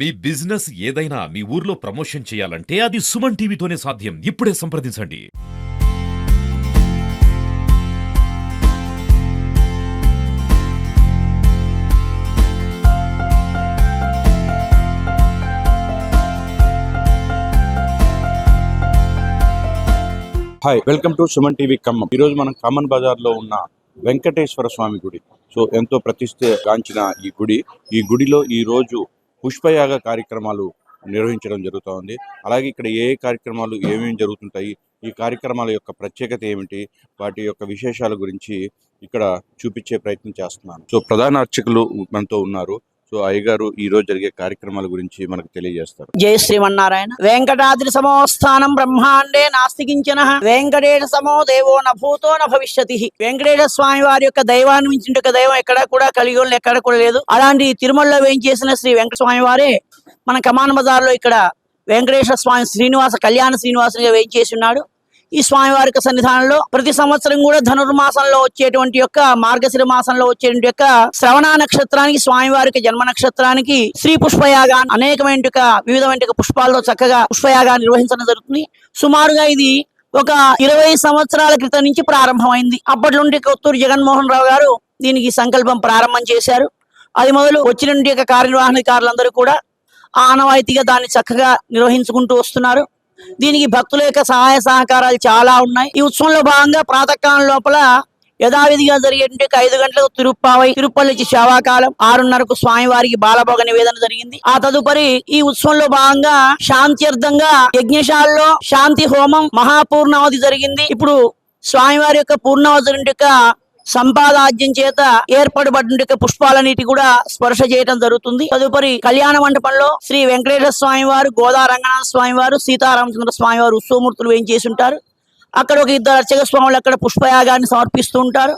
మీ business ఏదైనా మీ ఊర్లో promotion చేయాలంటే అది సుమన్ టీవీతోనే సాధ్యం. ఇప్పుడే సంప్రదించండి. Hi, welcome to Suman TV Khammam. ఈరోజు మనం ఖమ్మం బజార్లో ఉన్న వెంకటేశ్వర స్వామి గుడి. సో ఎంతో ప్రతిష్టగాంచిన ఈ గుడిలో ఈ రోజు పుష్పయాగ కార్యక్రమాలు నిర్వహించడం జరుగుతూ ఉంది. అలాగే ఇక్కడ ఏ కార్యక్రమాలు ఏమేమి జరుగుతుంటాయి, ఈ కార్యక్రమాల యొక్క ప్రత్యేకత ఏమిటి, వాటి యొక్క విశేషాల గురించి ఇక్కడ చూపించే ప్రయత్నం చేస్తున్నాను. సో ప్రధాన అర్చకులు మనతో ఉన్నారు. సో అయ్యగారు ఈ రోజు జరిగే కార్యక్రమాల గురించి మనకు తెలియజేస్తారు. జై శ్రీమన్నారాయణ. వెంకటాద్రి సమోస్థానం బ్రహ్మాండే నాస్తికించిన వెంకటేశ సమో దేవో నభూతో న భవిష్యతి. వెంకటేశ్వర స్వామి వారి యొక్క దైవాన్ని మించిన దైవం ఎక్కడ కూడా కలియుగంలో ఎక్కడ కూడా లేదు. అలాంటి తిరుమలలో వేయించేసిన శ్రీ వెంకట స్వామి వారే మన కమాన్ బజార్ లో ఇక్కడ వెంకటేశ్వర స్వామి శ్రీనివాస కళ్యాణ శ్రీనివాసునిగా వేయించేసి ఉన్నాడు. ఈ స్వామివారి యొక్క సన్నిధానంలో ప్రతి సంవత్సరం కూడా ధనుర్మాసంలో వచ్చేటువంటి యొక్క మార్గశిర మాసంలో వచ్చేటువంటి యొక్క శ్రవణ నక్షత్రానికి స్వామివారికి జన్మ నక్షత్రానికి శ్రీ పుష్పయాగా అనేకమైన వివిధమైన పుష్పాలతో చక్కగా పుష్పయాగా నిర్వహించడం జరుగుతుంది. సుమారుగా ఇది ఒక 20 సంవత్సరాల క్రితం నుంచి ప్రారంభమైంది. అప్పటి నుండి కొత్తూరు జగన్మోహన్ రావు గారు దీనికి సంకల్పం ప్రారంభం చేశారు. అది మొదలు వచ్చినటువంటి యొక్క కార్యనిర్వహణాధికారులందరూ కూడా ఆనవాయితీగా దాన్ని చక్కగా నిర్వహించుకుంటూ వస్తున్నారు. దీనికి భక్తుల యొక్క సహాయ సహకారాలు చాలా ఉన్నాయి. ఈ ఉత్సవంలో భాగంగా ప్రాతకాలం లోపల యథావిధిగా జరిగేటువంటి 5 గంటలకు తిరుపల్లి నుంచి సేవాకాలం 6:30కు స్వామివారికి బాలభోగ నివేదన జరిగింది. ఆ తదుపరి ఈ ఉత్సవంలో భాగంగా శాంత్యర్థంగా యజ్ఞశాలలో శాంతి హోమం మహాపూర్ణావధి జరిగింది. ఇప్పుడు స్వామివారి యొక్క పూర్ణావధి యొక్క సంపాదాజ్యం చేత ఏర్పడబడిన పుష్పాలన్నిటి కూడా స్పర్శ చేయడం జరుగుతుంది. తదుపరి కళ్యాణ మండపంలో శ్రీ వెంకటేశ్వర స్వామి వారు, గోదా రంగనాథ స్వామి వారు, సీతారామచంద్ర స్వామి వారు ఉత్సవమూర్తులు వేయించేసి ఉంటారు. అక్కడ ఒక 2 అర్చక స్వాములు అక్కడ పుష్పయాగాన్ని సమర్పిస్తూ ఉంటారు.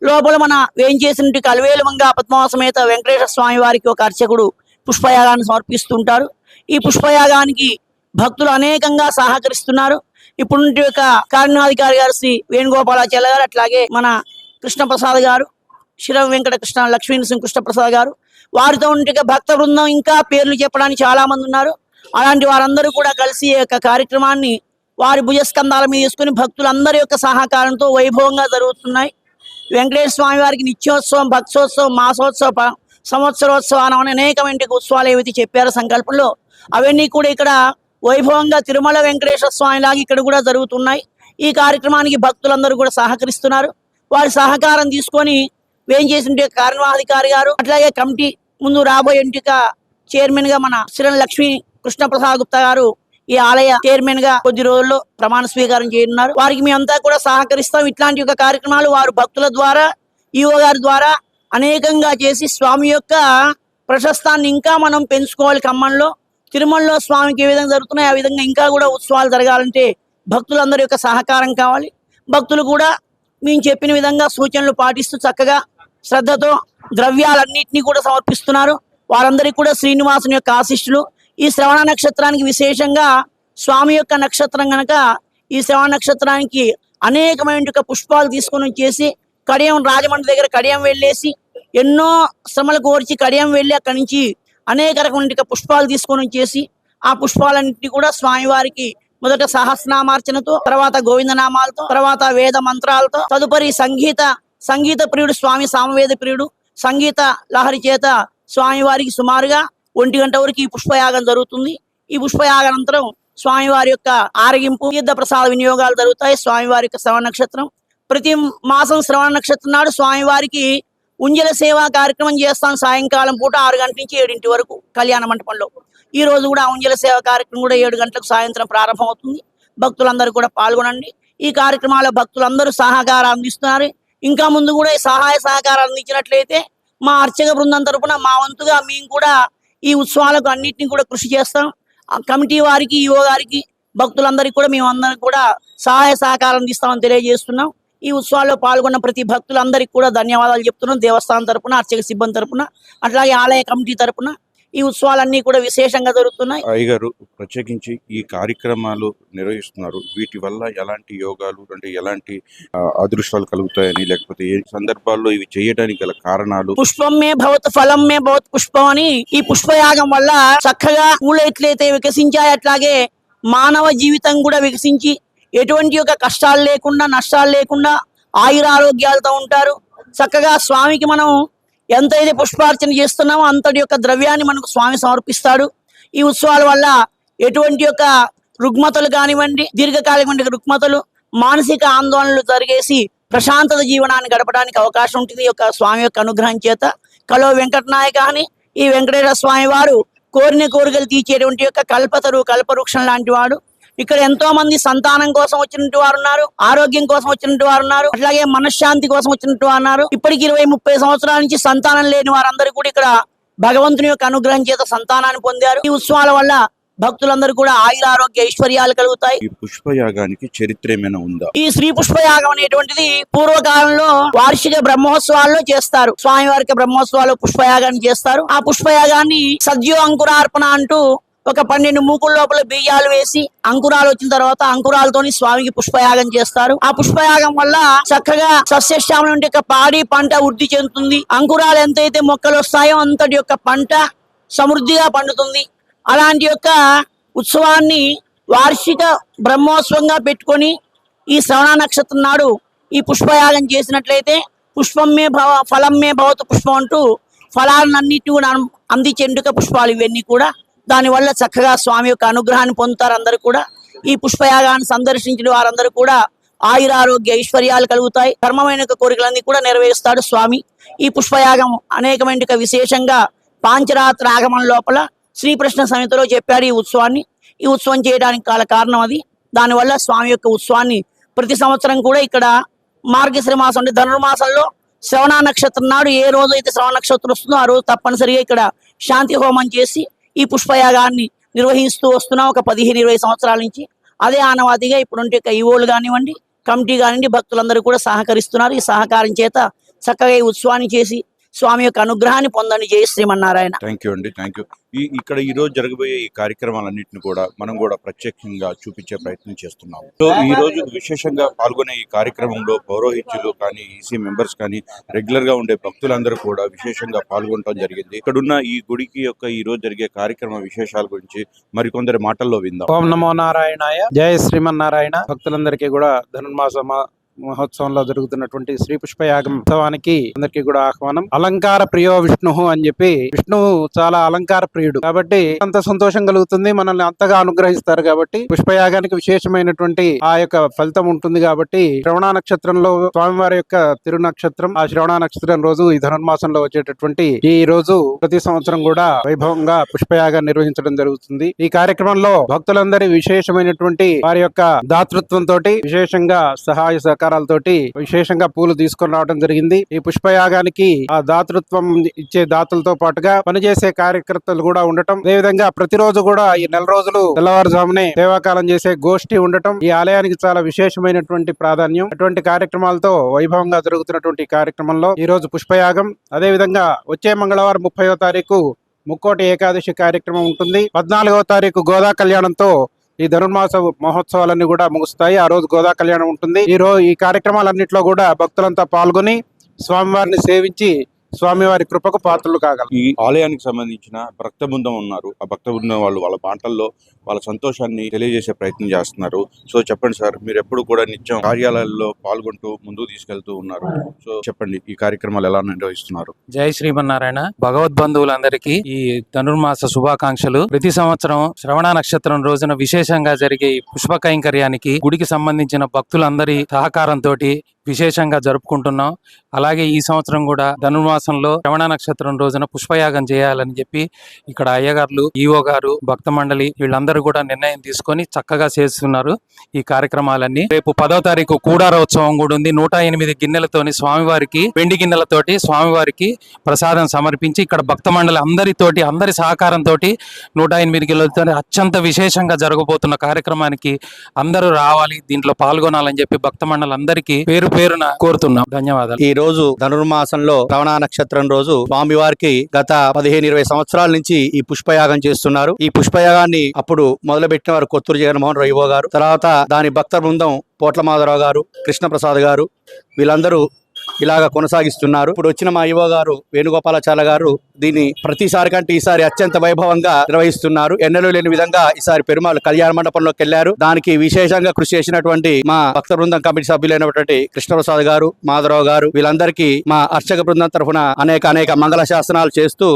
లోపల మన వేయించేసిన అలవేలుమంగా పద్మాసమేత వెంకటేశ్వర స్వామి వారికి ఒక అర్చకుడు పుష్పయాగాన్ని సమర్పిస్తూ ఉంటారు. ఈ పుష్పయాగానికి భక్తులు అనేకంగా సహకరిస్తున్నారు. ఇప్పుడు కార్యనిర్వహణాధికారి గారు శ్రీ వేణుగోపాలాచార్య గారు, అట్లాగే మన కృష్ణప్రసాద్ గారు, శిరం వెంకట కృష్ణ లక్ష్మీ నరసింహ కృష్ణప్రసాద్ గారు, వారితో ఉంటే భక్త బృందం ఇంకా పేర్లు చెప్పడానికి చాలా మంది ఉన్నారు. అలాంటి వారందరూ కూడా కలిసి ఈ యొక్క కార్యక్రమాన్ని వారి భుజస్కంధాల మీద తీసుకుని భక్తులందరి యొక్క సహకారంతో వైభవంగా జరుగుతున్నాయి. వెంకటేశ్వర స్వామి వారికి నిత్యోత్సవం, భక్తోత్సవం, మాసోత్సవ, సంవత్సరోత్సవాలు అని అనేకమైన ఉత్సవాలు ఏవైతే చెప్పారో సంకల్పంలో అవన్నీ కూడా ఇక్కడ వైభవంగా తిరుమల వెంకటేశ్వర స్వామి లాగా ఇక్కడ కూడా జరుగుతున్నాయి. ఈ కార్యక్రమానికి భక్తులందరూ కూడా సహకరిస్తున్నారు. వారి సహకారం తీసుకొని వేయించేసిన కార్యనిర్వహణాధికారి గారు, అట్లాగే కమిటీ ముందు రాబోయే చైర్మన్ గా మన శ్రీ లక్ష్మీ కృష్ణప్రసాద్ గుప్తా గారు ఈ ఆలయ చైర్మన్ గా కొద్ది రోజుల్లో ప్రమాణ స్వీకారం చేయనున్నారు. వారికి మేమంతా కూడా సహకరిస్తాం. ఇట్లాంటి ఒక కార్యక్రమాలు వారు భక్తుల ద్వారా, ఈవో గారి ద్వారా అనేకంగా చేసి స్వామి యొక్క ప్రశస్తాన్ని ఇంకా మనం పెంచుకోవాలి. ఖమ్మంలో తిరుమలలో స్వామికి ఏ విధంగా జరుగుతున్నాయి ఆ విధంగా ఇంకా కూడా ఉత్సవాలు జరగాలంటే భక్తులందరి యొక్క సహకారం కావాలి. భక్తులు కూడా మేము చెప్పిన విధంగా సూచనలు పాటిస్తూ చక్కగా శ్రద్ధతో ద్రవ్యాలన్నింటినీ కూడా సమర్పిస్తున్నారు. వారందరికీ కూడా శ్రీనివాసుని యొక్క ఆశీస్సులు. ఈ శ్రవణ నక్షత్రానికి విశేషంగా స్వామి యొక్క నక్షత్రం గనక ఈ శ్రవణ నక్షత్రానికి అనేకమైన పుష్పాలు తీసుకొని వచ్చేసి కడియం రాజమండ్రి దగ్గర కడియం వెళ్ళేసి ఎన్నో శ్రమలు కోర్చి కడియం వెళ్ళి అక్కడి నుంచి అనేక రకమైన పుష్పాలు తీసుకొని వచ్చేసి ఆ పుష్పాలన్నింటినీ కూడా స్వామివారికి మొదట సహస్రనామార్చనతో, తర్వాత గోవిందనామాలతో, తర్వాత వేద మంత్రాలతో, తదుపరి సంగీత ప్రియుడు స్వామి, సామవేద ప్రియుడు, సంగీత లహరి చేత స్వామివారికి సుమారుగా 1 గంట వరకు ఈ పుష్పయాగం జరుగుతుంది. ఈ పుష్పయాగానంతరం స్వామివారి యొక్క ఆరగింపు, తీర్థ ప్రసాద వినియోగాలు జరుగుతాయి. స్వామివారి యొక్క శ్రవణ నక్షత్రం ప్రతి మాసం శ్రవణ నక్షత్రం నాడు స్వామివారికి ఉంజల సేవా కార్యక్రమం చేస్తాం. సాయంకాలం పూట 6 గంటల నుంచి 7 వరకు కళ్యాణ మండపంలో. ఈ రోజు కూడా ఉంజల సేవ కార్యక్రమం కూడా 7 గంటలకు సాయంత్రం ప్రారంభం అవుతుంది. భక్తులందరూ కూడా పాల్గొనండి. ఈ కార్యక్రమాల్లో భక్తులందరూ సహకారం అందిస్తున్నారు. ఇంకా ముందు కూడా ఈ సహాయ సహకారాలు అందించినట్లయితే మా అర్చక బృందం తరపున మా వంతుగా మేము కూడా ఈ ఉత్సవాలకు అన్నింటినీ కూడా కృషి చేస్తాం. కమిటీ వారికి, ఈవో గారికి, భక్తులందరికీ కూడా మేమందరం కూడా సహాయ సహకారం అందిస్తామని తెలియజేస్తున్నాం. ఈ ఉత్సవాల్లో పాల్గొన్న ప్రతి భక్తులందరికీ కూడా ధన్యవాదాలు చెప్తున్నాం. దేవస్థానం తరపున, అర్చక సిబ్బంది తరపున, అట్లాగే ఆలయ కమిటీ తరపున ఈ ఉత్సవాలన్నీ కూడా విశేషంగా జరుగుతున్నాయి. అయ్యగారు ప్రత్యేకించి ఈ కార్యక్రమాలు నిర్వహిస్తున్నారు, వీటి వల్ల ఎలాంటి యోగాలు అంటే ఎలాంటి అదృష్టాలు కలుగుతాయని, లేకపోతే ఏ సందర్భాల్లో ఇవి చేయడానికి గల కారణాలు? పుష్పం మే భవత్ ఫలం మే భవత్ పుష్పం అని, ఈ పుష్పయాగం వల్ల చక్కగా పూలు ఎట్లయితే వికసించాయి అట్లాగే మానవ జీవితం కూడా వికసించి ఎటువంటి యొక్క కష్టాలు లేకుండా నష్టాలు లేకుండా ఆయురారోగ్యాలతో ఉంటారు. చక్కగా స్వామికి మనం ఎంతైతే పుష్పార్చన చేస్తున్నామో అంతటి యొక్క ద్రవ్యాన్ని మనకు స్వామి సమర్పిస్తాడు. ఈ ఉత్సవాల వల్ల ఎటువంటి యొక్క రుగ్మతలు కానివ్వండి, దీర్ఘకాలికమైన రుగ్మతలు, మానసిక ఆందోళనలు జరిగేసి ప్రశాంతత జీవనాన్ని గడపడానికి అవకాశం ఉంటుంది ఈ యొక్క స్వామి యొక్క అనుగ్రహం చేత. కలో వెంకటనాయక అని ఈ వెంకటేశ్వర స్వామి వారు కోరిన కోరికలు తీర్చేటువంటి యొక్క కల్పతరు కల్పవృక్షం లాంటి వాడు. ఇక్కడ ఎంతో మంది సంతానం కోసం వచ్చినట్టు వారు ఉన్నారు, ఆరోగ్యం కోసం వచ్చినట్టు వారు ఉన్నారు, అట్లాగే మనశ్శాంతి కోసం వచ్చినట్టు వారు ఉన్నారు. ఇప్పటికి 20-30 సంవత్సరాల నుంచి సంతానం లేని వారందరూ కూడా ఇక్కడ భగవంతుని యొక్క అనుగ్రహం చేత సంతానాన్ని పొందారు. ఈ ఉత్సవాల వల్ల భక్తులందరూ కూడా ఆయురారోగ్య ఐశ్వర్యాలు కలుగుతాయి. ఈ పుష్పయాగానికి చరిత్ర ఏమైనా ఉందా? ఈ శ్రీ పుష్పయాగం అనేటువంటిది పూర్వకాలంలో వార్షిక బ్రహ్మోత్సవాల్లో చేస్తారు. స్వామివారికి బ్రహ్మోత్సవాలు పుష్పయాగాన్ని చేస్తారు. ఆ పుష్పయాగాన్ని సద్యో అంకురార్పణ అంటూ ఒక 12 మూకుల లోపల బీజాలు వేసి అంకురాలు వచ్చిన తర్వాత అంకురాలతోని స్వామికి పుష్పయాగం చేస్తారు. ఆ పుష్పయాగం వల్ల చక్కగా సస్యశ్యామలం యొక్క పాడి పంట వృద్ధి చెందుతుంది. అంకురాలు ఎంతైతే మొక్కలు వస్తాయో అంతటి యొక్క పంట సమృద్ధిగా పండుతుంది. అలాంటి యొక్క ఉత్సవాన్ని వార్షిక బ్రహ్మోత్సవంగా పెట్టుకొని ఈ శ్రవణ నక్షత్రం నాడు ఈ పుష్పయాగం చేసినట్లయితే పుష్పం మే ఫలం మే భవతు పుష్పం అంటూ ఫలాలన్నిటి అందించేందుక పుష్పాలు ఇవన్నీ కూడా. దానివల్ల చక్కగా స్వామి యొక్క అనుగ్రహాన్ని పొందుతారు అందరూ కూడా. ఈ పుష్పయాగాన్ని సందర్శించిన వారందరూ కూడా ఆయురారోగ్య ఐశ్వర్యాలు కలుగుతాయి. ధర్మమైన కోరికలన్నీ కూడా నెరవేరుస్తాడు స్వామి. ఈ పుష్పయాగం అనేకమైన విశేషంగా పాంచరాత్ర ఆగమం లోపల శ్రీకృష్ణ సమితిలో చెప్పారు ఈ ఉత్సవాన్ని. ఈ ఉత్సవం చేయడానికి కారణం అది. దానివల్ల స్వామి యొక్క ఉత్సవాన్ని ప్రతి సంవత్సరం కూడా ఇక్కడ మార్గశిర మాసం అంటే ధనుర్మాసంలో శ్రవణ నక్షత్రం నాడు ఏ రోజు అయితే శ్రవణ నక్షత్రం వస్తుందో ఆ రోజు తప్పనిసరిగా ఇక్కడ శాంతి హోమం చేసి ఈ పుష్పయాగాన్ని నిర్వహిస్తూ వస్తున్నాం ఒక 15-20 సంవత్సరాల నుంచి. అదే ఆనవాదిగా ఇప్పుడుంటే ఈవోలు కానివ్వండి, కమిటీ కానివ్వండి, భక్తులందరూ కూడా సహకరిస్తున్నారు. ఈ సహకారం చేత చక్కగా ఈ ఉత్సవాన్ని చేసి స్వామి యొక్క అనుగ్రహాన్ని పొందండి. జై శ్రీమన్నారాయణ. థ్యాంక్ యూ అండి, థ్యాంక్ యూ. ఇక్కడ ఈ రోజు జరగబోయే ఈ కార్యక్రమాలన్నింటిని కూడా మనం కూడా ప్రత్యక్షంగా చూపించే ప్రయత్నం చేస్తున్నాం. సో ఈ రోజు విశేషంగా పాల్గొనే ఈ కార్యక్రమంలో పౌరోహిత్యులు కానీ, ఈసీ మెంబర్స్ కానీ, రెగ్యులర్ గా ఉండే భక్తులందరూ కూడా విశేషంగా పాల్గొనడం జరిగింది. ఇక్కడున్న ఈ గుడికి యొక్క ఈ రోజు జరిగే కార్యక్రమ విశేషాల గురించి మరికొందరి మాటల్లో విందాం. ఓం నమో నారాయణాయ. జయ శ్రీమన్నారాయణ. భక్తులందరికీ కూడా ధనుర్మాస మహోత్సవంలో జరుగుతున్నటువంటి శ్రీ పుష్పయాగం ఉత్సవానికి అందరికీ కూడా ఆహ్వానం. అలంకార ప్రియో విష్ణు అని చెప్పి, విష్ణువు చాలా అలంకార ప్రియుడు కాబట్టి అంత సంతోషం కలుగుతుంది, మనల్ని అంతగా అనుగ్రహిస్తారు కాబట్టి పుష్పయాగానికి విశేషమైనటువంటి ఆ యొక్క ఫలితం ఉంటుంది. కాబట్టి శ్రవణ నక్షత్రంలో స్వామివారి యొక్క తిరునక్షత్రం, ఆ శ్రవణ నక్షత్రం రోజు ఈ ధనుర్మాసంలో వచ్చేటటువంటి ఈ రోజు ప్రతి సంవత్సరం కూడా వైభవంగా పుష్పయాగాన్ని నిర్వహించడం జరుగుతుంది. ఈ కార్యక్రమంలో భక్తులందరి విశేషమైనటువంటి వారి యొక్క దాతృత్వంతో, విశేషంగా సహాయ సహకారాలతోటి విశేషంగా పూలు తీసుకొని రావడం జరిగింది. ఈ పుష్పయాగానికి ఆ దాతృత్వం ఇచ్చే దాతలతో పాటుగా పనిచేసే కార్యకర్తలు కూడా ఉండటం, అదేవిధంగా ప్రతిరోజు కూడా ఈ 4 రోజులు తెల్లవారుజామునే సేవాకాలం చేసే గోష్ఠి ఉండటం ఈ ఆలయానికి చాలా విశేషమైనటువంటి ప్రాధాన్యం. అటువంటి కార్యక్రమాలతో వైభవంగా జరుగుతున్నటువంటి కార్యక్రమంలో ఈ రోజు పుష్పయాగం, అదేవిధంగా వచ్చే మంగళవారం 30వ తారీఖు ముక్కోటి ఏకాదశి కార్యక్రమం ఉంటుంది. 14వ తారీఖు గోదా కళ్యాణంతో ఈ ధనుర్మాస మహోత్సవాలన్నీ కూడా ముగుస్తాయి. ఆ రోజు గోదా కళ్యాణం ఉంటుంది. ఈ కార్యక్రమాలన్నింటిలో కూడా భక్తులంతా పాల్గొని స్వామివారిని సేవించి స్వామివారి కృపకు పాత్రలు కాగలరు. ఈ ఆలయానికి సంబంధించిన భక్త బృందం ఉన్నారు. ఆ భక్త బృందం వాళ్ళు వాళ్ళ మాటల్లో వాళ్ళ సంతోషాన్ని తెలియజేసే ప్రయత్నం చేస్తున్నారు. సో చెప్పండి సార్, మీరు ఎప్పుడు కూడా నిత్యం కార్యాలయాల్లో పాల్గొంటూ ముందుకు తీసుకెళ్తూ ఉన్నారు. సో చెప్పండి, ఈ కార్యక్రమాలు ఎలా నిర్వహిస్తున్నారు? జై శ్రీమన్నారాయణ. భగవద్బంధువులందరికీ ఈ ధనుర్మాస శుభాకాంక్షలు. ప్రతి సంవత్సరం శ్రవణ నక్షత్రం రోజున విశేషంగా జరిగే ఈ పుష్ప కైంకర్యానికి గుడికి సంబంధించిన భక్తులందరి సహకారంతో విశేషంగా జరుపుకుంటున్నాం. అలాగే ఈ సంవత్సరం కూడా ధనుర్మాసంలో శ్రవణ నక్షత్రం రోజున పుష్పయాగం చేయాలని చెప్పి ఇక్కడ అయ్యగారులు, ఈవో గారు, భక్త మండలి వీళ్ళందరూ కూడా నిర్ణయం తీసుకొని చక్కగా చేస్తున్నారు ఈ కార్యక్రమాలన్నీ. రేపు 10వ తారీఖు కూడారోత్సవం కూడా ఉంది. 108 గిన్నెలతోని స్వామివారికి, వెండి గిన్నెలతోటి స్వామివారికి ప్రసాదం సమర్పించి ఇక్కడ భక్త మండలి అందరితోటి, అందరి సహకారంతో 108 గిన్నెలతో అత్యంత విశేషంగా జరగబోతున్న కార్యక్రమానికి అందరూ రావాలి, దీంట్లో పాల్గొనాలని చెప్పి భక్త మండలి అందరికీ పేరున కోరుతున్నాం. ధన్యవాదాలు. ఈ రోజు ధనుర్మాసంలో శ్రవణ నక్షత్రం రోజు స్వామివారికి గత 15-20 సంవత్సరాల నుంచి ఈ పుష్పయాగం చేస్తున్నారు. ఈ పుష్పయాగాన్ని అప్పుడు మొదలుపెట్టిన వారు కొత్తూరు జగన్మోహన్ రావు గారు, తర్వాత దాని భక్త బృందం పోట్ల మాధవరావు గారు, కృష్ణప్రసాద్ గారు, వీళ్ళందరూ ఇలాగ కొనసాగిస్తున్నారు. ఇప్పుడు వచ్చిన మా యువ గారు వేణుగోపాలాచార్య గారు దీన్ని ప్రతిసారి కంటే ఈసారి అత్యంత వైభవంగా నిర్వహిస్తున్నారు. ఎన్నడూ లేని విధంగా ఈసారి పెరుమాళ్ కళ్యాణ మండపంలోకి వెళ్లారు. దానికి విశేషంగా కృషి చేసినటువంటి మా భక్త బృందం కమిటీ సభ్యులైనటువంటి కృష్ణప్రసాద్ గారు, మాధవరావు గారు, వీళ్ళందరికీ మా అర్చక బృందం తరఫున అనేక మంగళ శాసనాలు చేస్తూ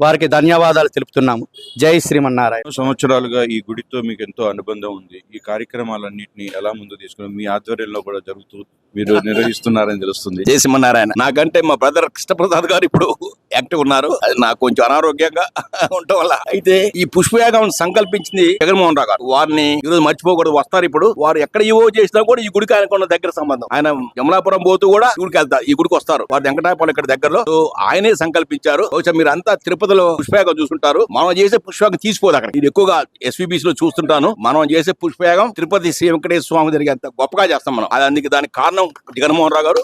వారికి ధన్యవాదాలు తెలుపుతున్నాము. జై శ్రీమన్నారాయణ. సంవత్సరాలుగా ఈ గుడితో మీకు ఎంతో అనుబంధం ఉంది. ఈ కార్యక్రమాలన్నింటినీ ఎలా ముందు తీసుకుని మీ ఆధ్వర్యంలో కూడా జరుగుతూ మీరు నిర్వహిస్తున్నారని తెలుస్తుంది. జై శ్రీమన్నారాయణ. నాకంటే మా బ్రదర్ కృష్ణప్రసాద్ గారు ఇప్పుడు యాక్టివ్ ఉన్నారు. అది నాకు కొంచెం అనారోగ్యంగా ఉండటం వల్ల. అయితే ఈ పుష్పయాగం సంకల్పించింది జగన్మోహన్ రావు గారు. వారిని ఈరోజు మర్చిపోకూడదు. వస్తారు ఇప్పుడు. వారు ఎక్కడ ఈవో చేసినా కూడా ఈ గుడికి ఆయనకున్న దగ్గర సంబంధం. ఆయన యమునాపురం పోతూ కూడా ఈ గుడికి వెళ్తారు. ఈ గుడికి వస్తారు. వారు వెంకటాయపాలెం ఇక్కడ దగ్గరలో. సో ఆయనే సంకల్పించారు. బహుశా మీరు అంతా తిరుపతిలో పుష్పయాగం చూస్తుంటారు. మనం చేసే పుష్పయాగం తీసిపోదు అక్కడ. ఇది ఎక్కువగా SVBC లో చూస్తుంటాను. మనం చేసే పుష్పయాగం తిరుపతి శ్రీ వెంకటేశ్వర స్వామి జరిగేంత గొప్పగా చేస్తాం మనం. అది అందుకే దానికి కారణం జగన్మోహన్ రావు గారు.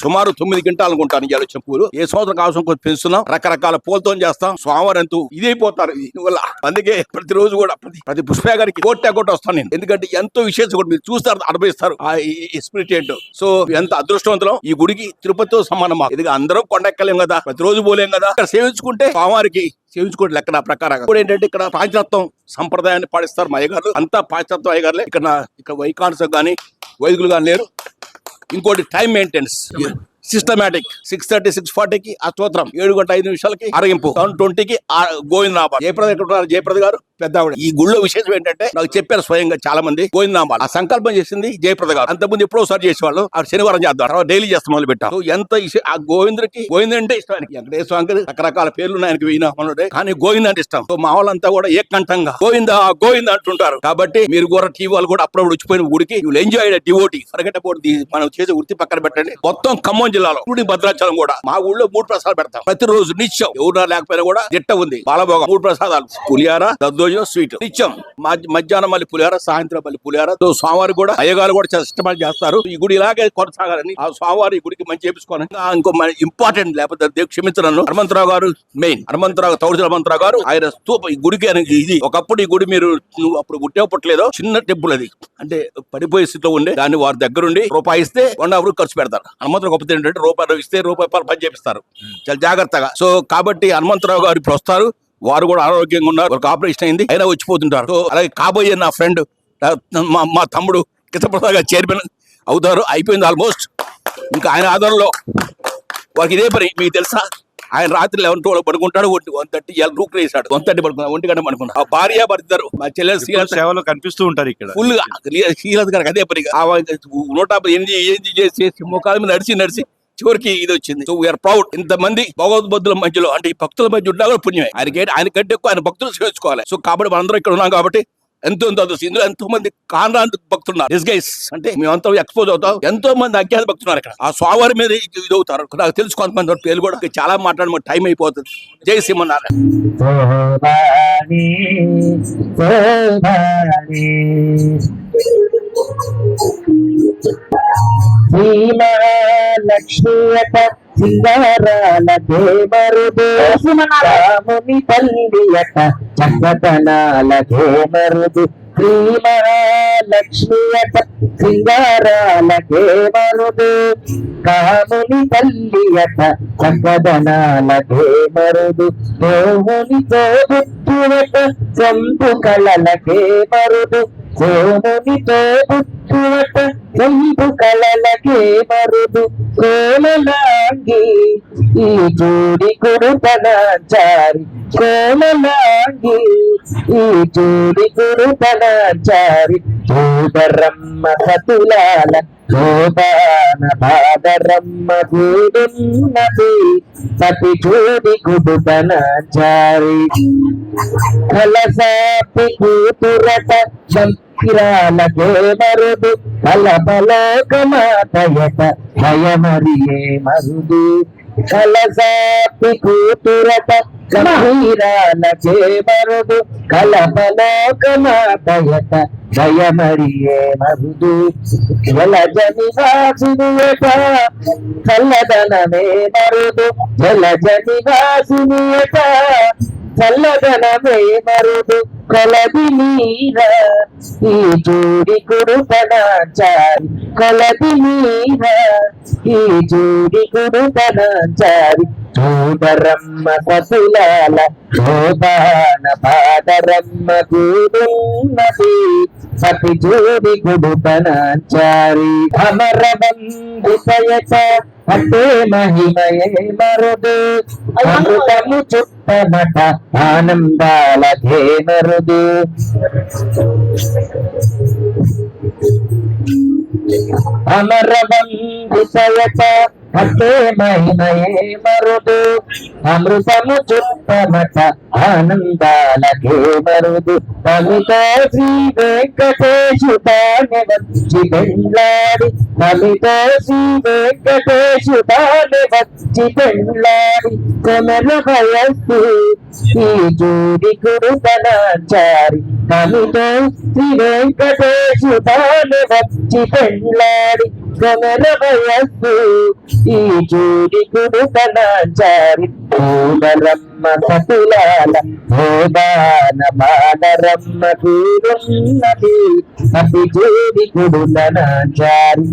సుమారు 9 క్వింటాలు అనుకుంటాను ఇవాళ వచ్చే పూలు. ఏ సంవత్సరం కావాల్సిన కొంచెం పెంచుతున్నాం. రకరకాల పూలతో చేస్తాం. స్వామివారు ఎంతో ఇదైపోతారు దీనివల్ల. అందుకే ప్రతిరోజు కూడా ప్రతి పుష్పయాగానికి కోట వస్తాను నేను. ఎందుకంటే ఎంతో విశేషం కూడా మీరు చూస్తారు, అనుభవిస్తారు ఆ స్పిరిట్ ఏంటో. సో ఎంత అదృష్టవంతులం. ఈ గుడికి తిరుపతితో సమానం. ఇది అందరం కొండెక్కలేం కదా, ప్రతిరోజు పోలేం కదా. ఇక్కడ సేవించుకుంటే స్వామివారికి సేవించుకోండి లెక్క నా ప్రకారం. ఇప్పుడు ఏంటంటే ఇక్కడ పాంచరత్వం సంప్రదాయాన్ని పాటిస్తారు మా అయ్యగారు. అంతా పాంచరత్వం అయ్యగారులే. ఇక్కడ వైకాంసం కానీ వైదికులు కానీ లేరు. ఇంకోటి టైం మెయింటెనెన్స్ సిస్టమేటిక్. 6:30 6:40కి అష్టోత్తరం, 7:05 అరగింపు, 7:20కి గోవిందనామాలు. జయప్రద గారు పెద్ద ఆవిడ. ఈ గుళ్ళో విశేషం ఏంటంటే నాకు చెప్పారు స్వయంగా చాలా మంది గోవిందనామాలు. ఆ సంకల్పం చేసింది జయప్రద గారు. అంతకుముందు ఎప్పుడో సారి చేసేవాళ్ళు. ఆ శనివారం చేద్దాం, డైలీ చేస్తాం మొదలు పెట్టాం. ఎంత ఆ గోవిందుడికి గోవింద అంటే ఇష్టం. ఆయనకి వెంకటేశ్వర స్వామికి రకరకాల పేర్లు ఆయనకి వీణామనుడే, కానీ గోవింద అంటే ఇష్టం. సో మా వాళ్ళంతా కూడా ఏకంఠంగా గోవింద గోవింద అంటుంటారు. కాబట్టి మీరు కూడా టీవీ వాళ్ళు కూడా అప్పుడప్పుడు వచ్చిపోయిన గుడికి you enjoy devotee. Forget about the మనం చేసే వృత్తి పక్కన పెట్టండి. మొత్తం ఖమ్మం జిల్లాలో భద్రాచలం కూడా మా ఊళ్ళో 3 ప్రసాదాలు పెడతాం ప్రతిరోజు నిత్యం. ఎవరు లేకపోయినా కూడా దిట్ట ఉంది బాలభోగం. 3 ప్రసాదాలు, పులిహార, దద్దోజనం, స్వీట్ నిత్యం. మధ్యాహ్నం మళ్ళీ పులిహార, సాయంత్రం మళ్ళీ పులిహార. స్వామివారు కూడా అయ్యగారు కూడా చాలా ఇష్టమని చేస్తారు. ఈ గుడి ఇలాగే కొనసాగాలని ఆ స్వామివారి ఈ గుడికి మంచి చేపించుకోవాలి. ఇంకో ఇంపార్టెంట్ లేకపోతే క్షమించను, హనుమంతరావు గారు మెయిన్. తౌడు హనుమంతరావు గారు ఆయన స్తూప ఈ గుడికి ఇది. ఒకప్పుడు ఈ గుడి మీరు అప్పుడు పుట్టలేదో చిన్న టెంపుల్ అది, అంటే పడిపోయే స్థితిలో ఉండే. దాన్ని వారి దగ్గరుండి రూపాయి ఇస్తే 1 అవర్ ఖర్చు పెడతారు. హనుమంతరావు గొప్పది ఏంటంటే రూపాయలు ఇస్తే రూపాయి పని చేపిస్తారు చాలా జాగ్రత్తగా. సో కాబట్టి హనుమంతరావు గారు ఇప్పుడు వస్తారు. వారు కూడా ఆరోగ్యంగా ఉన్నారు. ఒక ఆపరేషన్ అయింది, అయినా వచ్చిపోతుంటారు. సో అలాగే కాబోయే నా ఫ్రెండ్ మా తమ్ముడు కృష్ణప్రసాద్ గారు చైర్మన్ అవుతారు. అయిపోయింది ఆల్మోస్ట్. ఇంకా ఆయన ఆధారంలో వారికి ఇదే పని. మీకు తెలుసా, ఆయన రాత్రి 11 పడుకుంటాడు, 1:30 రూక్ వేసాడు, 1:30 పడుకున్నాడు, 1 గంట పడుకున్నాడు. ఆ భార్య భర్తారు మా చెల్లెలు సేవలో కనిపిస్తూ ఉంటారు ఇక్కడ ఫుల్ గా. శ్రీలత గారికి అదే పని. 158 చేసి ముఖాల మీద నడిచి చివరికి ఇది వచ్చింది. So we are proud. ఇంతమంది భగవద్భక్తుల మధ్యలో, అంటే ఈ భక్తుల మధ్య ఉన్నా కూడా పుణ్యమే. ఆయన కంటే ఎక్కువ ఆయన భక్తులు చేర్చుకోవాలి. సో కాబట్టి మనందరం ఇక్కడ ఉన్నాం కాబట్టి ఎంతో ఇందులో ఎంతో మంది కాన్రాంత భక్తున్నారు. డిస్గైస్ అంటే మేమంతా ఎక్స్పోజ్ అవుతాం. ఎంతో మంది అజ్ఞాత భక్తున్నారు ఇక్కడ. ఆ స్వామివారి మీద ఇది అవుతారు. నాకు తెలుసు కొంతమంది పేర్లు కూడా. చాలా మాట్లాడడం టైం అయిపోతుంది. జై శ్రీమన్నారాయణ. లక్ష్మీయట సింగారాల దేవరుడు రాముని తల్లియట చక్కతనాల దేవరుడు. శ్రీ మహాలక్ష్మీయట సింగారాల దేవరుడు కాముని తల్లియట చక్కదనాల దేవరుడు. సోమునితో బుద్ధువట చంపు కళల దేవరుడు. సోమునితో బుద్ధువట చంపు కళలకే మరుదు. కోలలాంగి ఈ జోడి కురుతనాచారి. కోలలాంగి ఈ జోడి కురుతనాచారి. జోదరమ్మ సతులాల జోదాన బాదరమ్మ గూడున్నది సతి జోడి కుడుతనాచారి. కలసాపి కూతురట కిరాల దేవరుడు. కలబలోకమాతయట భయమరియే మరుదు. కలసాపి కూతురట గంభీరాలకే మరుదు కలపలోకమాతయట జయమరియే మరుదు జలజ నివాసినియట చల్లదనమే మరుదు జలజ నివాసినియట చల్లదనమే మరుదు కొలది నీరా ఈ జోడి కుడుతనాచారి కొలది నీరా ఈ జోడి కుడుతనాచారి చూడరమ్మ సతులాల శోభాన పాదరమ్మ కూడున్నది సతి జోడి కుడుతనాచారి అమర బంధుపయత అంటే మహిమయే మరుదు అమృతము చుట్టమట ఆనందాలకే మరుదు అమర బంధుపయత అంటే మహిమయే మరుదు అమృతము చుట్టమట ఆనందాలకే మరుదు తమితో శ్రీ వెంకటేశు తానే వచ్చి పెళ్ళాడి తమితో శ్రీ వెంకటేశు తానే వచ్చి పెళ్ళాడి కొమెల వయస్సు ఈ జోడి కురుతనాచారి తమితో శ్రీ వెంకటేశు తానే వచ్చి పెళ్ళాడి కొమెల వయస్సు ఈ జోడి కుడుతనాచారి పూలరమ్మ సతులాల శోభాన బాలరమ్మ కూరున్నది అతి జోడి కుడుతనాచారి